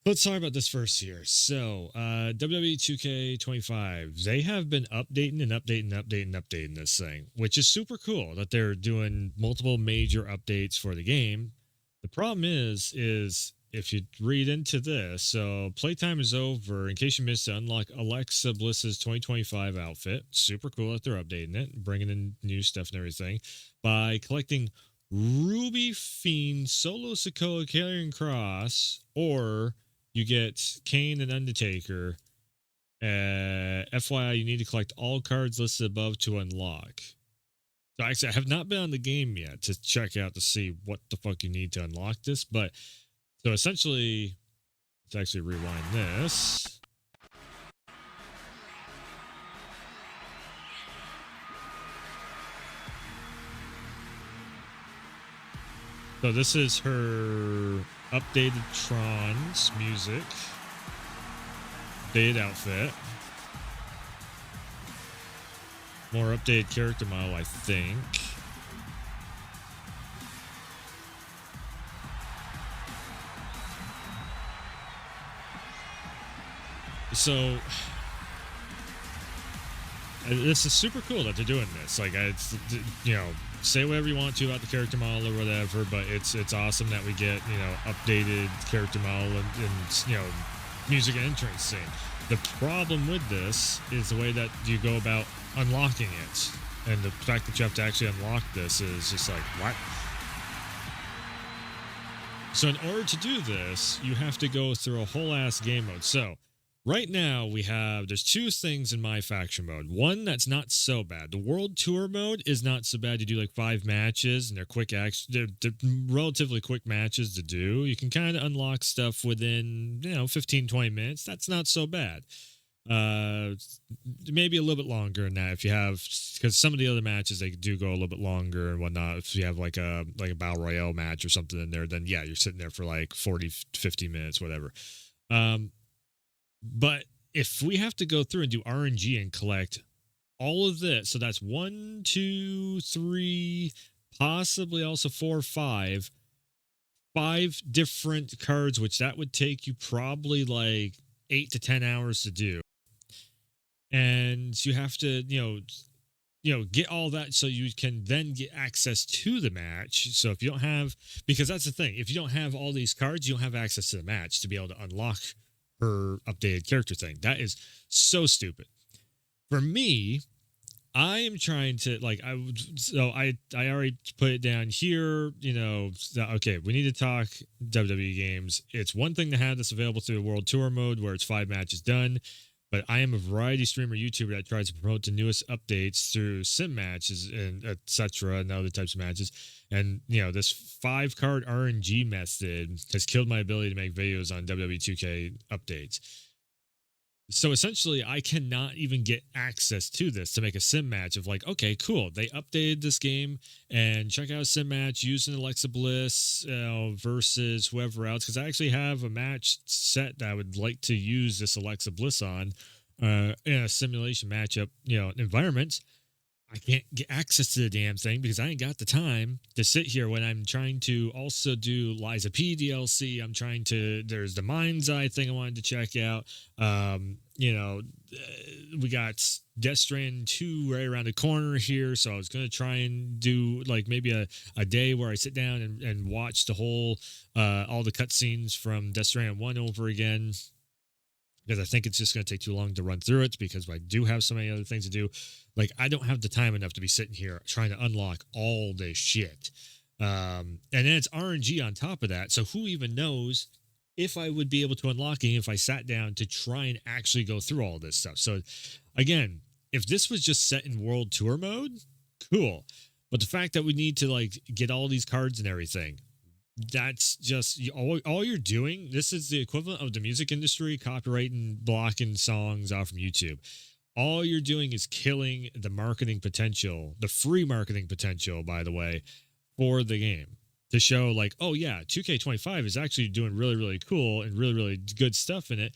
Let's talk about this first here. So, WWE 2K25, they have been updating and updating, updating, updating this thing, which is super cool that they're doing multiple major updates for the game. The problem is if you read into this, so playtime is over. In case you missed it, unlock Alexa Bliss's 2025 outfit. Super cool that they're updating it, bringing in new stuff and everything by collecting Ruby Fiend, Solo Sokoa, Carrying Cross, or you get Kane and Undertaker. FYI, you need to collect all cards listed above to unlock. So actually, I have not been on the game yet to check out to see what the fuck you need to unlock this. But so essentially, let's actually rewind this. So this is her updated Tron's music, updated outfit, more updated character model, I think. So this is super cool that they're doing this. Like, it's, you know, say whatever you want to about the character model or whatever, but it's awesome that we get, you know, updated character model and you know, music and entrance scene. The problem with this is the way that you go about unlocking it, and the fact that you have to actually unlock this is just like, what? So in order to do this, you have to go through a whole ass game mode. So right now there's two things in my faction mode. One that's not so bad. The world tour mode is not so bad. You do like 5 matches and they're quick action. They're relatively quick matches to do. You can kind of unlock stuff within, you know, 15, 20 minutes. That's not so bad. Maybe a little bit longer than that if you have, because some of the other matches they do go a little bit longer and whatnot. If you have like a battle royale match or something in there, then yeah, you're sitting there for like 40, 50 minutes, whatever. But if we have to go through and do RNG and collect all of this, so that's 1, 2, 3, possibly also 4, 5 different cards, which that would take you probably like 8 to 10 hours to do. And you have to, you know, get all that so you can then get access to the match. So if you don't have, because that's the thing, if you don't have all these cards, you don't have access to the match to be able to unlock her updated character thing. That is so stupid. For me, I am trying to like I already put it down here, you know, okay, we need to talk WWE games. It's one thing to have this available through the World Tour mode where it's 5 matches done, but I am a variety streamer YouTuber that tries to promote the newest updates through sim matches and etc. and other types of matches. And you know, this 5 card RNG method has killed my ability to make videos on WWE 2K updates. So essentially, I cannot even get access to this to make a sim match of like, okay, cool, they updated this game and check out a sim match using Alexa Bliss versus whoever else. Because I actually have a match set that I would like to use this Alexa Bliss on in a simulation matchup, you know, environment. I can't get access to the damn thing because I ain't got the time to sit here when I'm trying to also do Liza P DLC. I'm trying to, there's the Mind's Eye thing I wanted to check out. You know, we got Death Strand 2 right around the corner here. So I was going to try and do like maybe a day where I sit down and watch the whole, all the cutscenes from Death Strand 1 over again, because I think it's just going to take too long to run through it because I do have so many other things to do. Like, I don't have the time enough to be sitting here trying to unlock all this shit. And then it's RNG on top of that. So who even knows if I would be able to unlock it if I sat down to try and actually go through all this stuff. So again, if this was just set in World Tour mode, cool. But the fact that we need to like get all these cards and everything, that's just all you're doing. This is the equivalent of the music industry copyrighting blocking songs off from YouTube. All you're doing is killing the marketing potential, the free marketing potential, by the way, for the game, to show like, oh yeah, 2K25 is actually doing really, really cool and really, really good stuff in it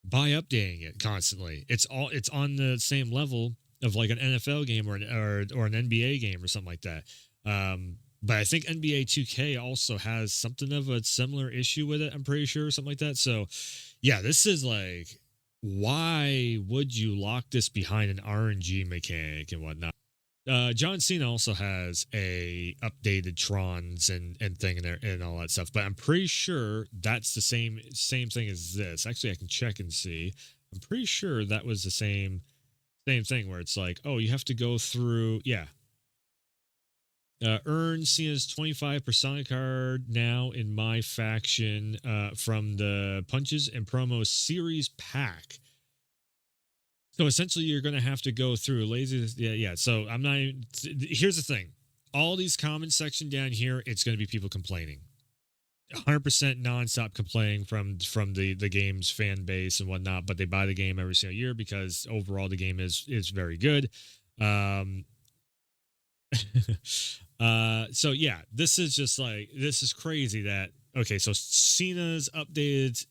by updating it constantly. It's on the same level of like an NFL game or an NBA game or something like that. But I think NBA 2K also has something of a similar issue with it. I'm pretty sure, something like that. So, yeah, this is like, why would you lock this behind an RNG mechanic and whatnot? John Cena also has a updated Trons and thing in there and all that stuff, but I'm pretty sure that's the same thing as this. Actually, I can check and see. I'm pretty sure that was the same thing where it's like, oh, you have to go through, yeah. Earn Cena's 25 persona card now in my faction from the Punches and Promos series pack. So essentially, you're going to have to go through lazy. Yeah. So I'm not even. Here's the thing: all these comment section down here, it's going to be people complaining, 100% nonstop complaining from the game's fan base and whatnot. But they buy the game every single year because overall the game is very good. So yeah, this is crazy that okay, so Cena's updated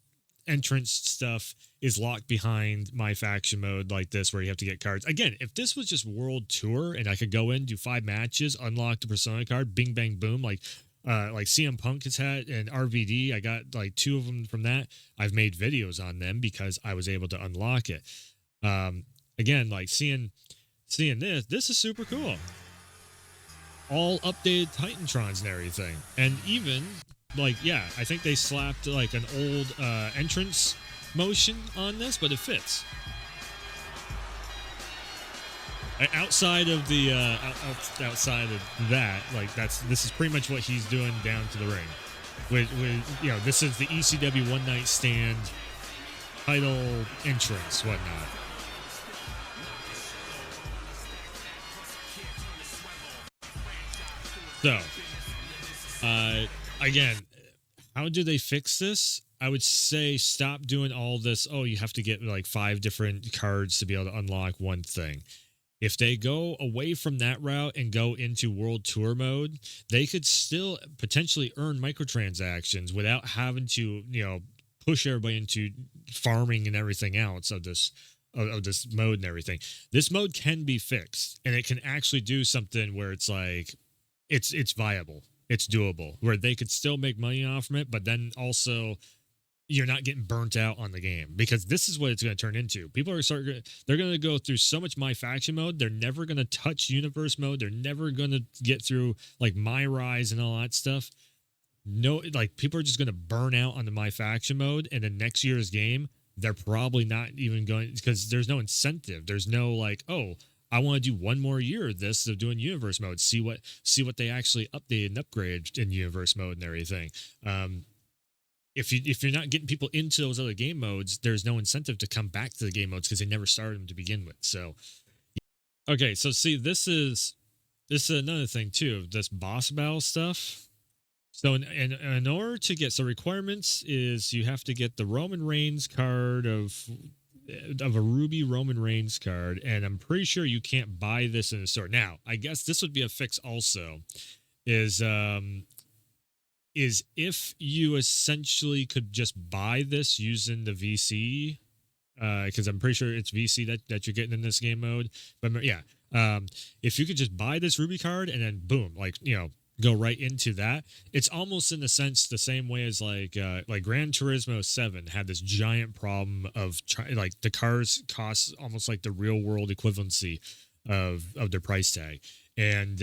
entrance stuff is locked behind my faction mode like this where you have to get cards. Again, if this was just World Tour and I could go in, do 5 matches, unlock the persona card, bing bang boom, like CM Punk has had and RVD, I got like 2 of them from that. I've made videos on them because I was able to unlock it. Again, like seeing this is super cool. All updated Titantrons and everything. And even like, yeah, I think they slapped like an old entrance motion on this, but it fits. Outside of the outside of that, like this is pretty much what he's doing down to the ring. With this is the ECW One Night Stand title entrance, whatnot. So, again, how do they fix this? I would say stop doing all this. Oh, you have to get like 5 different cards to be able to unlock one thing. If they go away from that route and go into World Tour mode, they could still potentially earn microtransactions without having to, push everybody into farming and everything else of this mode and everything. This mode can be fixed, and it can actually do something where it's like it's viable. It's doable where they could still make money off from it, but then also you're not getting burnt out on the game because this is what it's going to turn into. People are they're going to go through so much My Faction mode. They're never going to touch Universe mode. They're never going to get through like My Rise and all that stuff. No, like people are just going to burn out on the My Faction mode, and then next year's game, they're probably not even going because there's no incentive. There's no like, oh, I want to do one more year of this of doing Universe mode. See what they actually updated and upgraded in Universe mode and everything. If you're not getting people into those other game modes, there's no incentive to come back to the game modes because they never started them to begin with. So, okay, so see, this is another thing too. This boss battle stuff. So in order to get requirements is you have to get the Roman Reigns card of a Ruby Roman Reigns card, and I'm pretty sure you can't buy this in the store. Now, I guess this would be a fix also. Is if you essentially could just buy this using the VC, because I'm pretty sure it's VC that you're getting in this game mode. But yeah, if you could just buy this Ruby card and then boom, like go right into that. It's almost in a sense the same way as like Gran Turismo 7 had this giant problem of like the cars cost almost like the real world equivalency of their price tag, and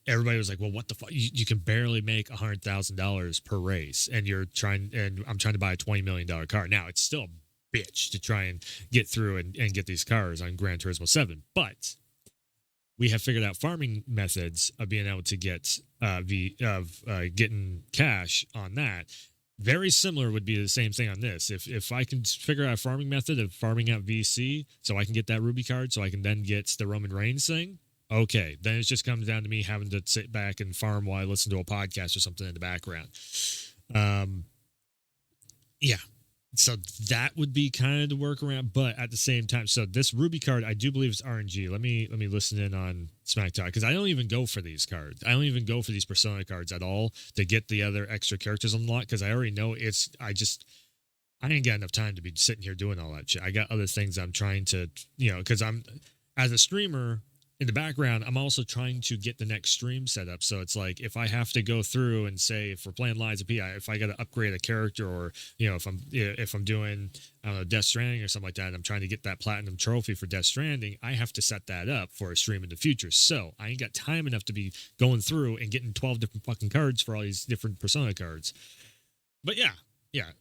everybody was like, well, what the fuck? You can barely make $100,000 per race, and I'm trying to buy a $20 million car. Now it's still a bitch to try and get through and get these cars on Gran Turismo 7, but we have figured out farming methods of being able to get getting cash on that. Very similar would be the same thing on this. If I can figure out a farming method of farming out VC so I can get that Ruby card so I can then get the Roman Reigns thing, okay, then it just comes down to me having to sit back and farm while I listen to a podcast or something in the background. Yeah. So that would be kind of the workaround, but at the same time, so this Ruby card, I do believe is RNG. Let me listen in on SmackDown because I don't even go for these cards. I don't even go for these persona cards at all to get the other extra characters unlocked because I already know I ain't got enough time to be sitting here doing all that shit. I got other things I'm trying to, because I'm as a streamer. in the background, I'm also trying to get the next stream set up. So it's like if I have to go through and say if we're playing Lies of P, if I got to upgrade a character, or if I'm doing I don't know Death Stranding or something like that, and I'm trying to get that platinum trophy for Death Stranding, I have to set that up for a stream in the future. So I ain't got time enough to be going through and getting 12 different fucking cards for all these different Persona cards. But yeah.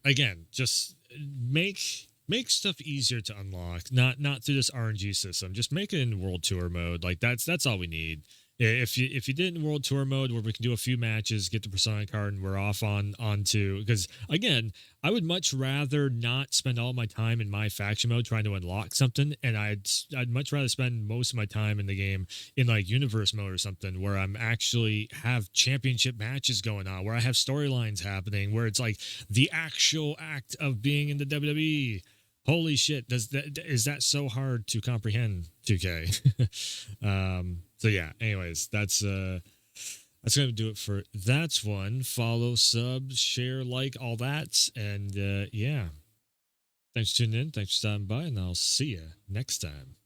Again, just make stuff easier to unlock, not through this RNG system. Just make it in World Tour mode. Like that's all we need. If you did it in World Tour mode where we can do a few matches, get the Persona card, and we're off on to, because again, I would much rather not spend all my time in my faction mode trying to unlock something, and I'd much rather spend most of my time in the game in like universe mode or something where I'm actually have championship matches going on, where I have storylines happening, where it's like the actual act of being in the WWE. Holy shit! Is that so hard to comprehend, 2K? So yeah. Anyways, that's gonna do it for that one. Follow, sub, share, like, all that, and yeah. Thanks for tuning in. Thanks for stopping by, and I'll see you next time.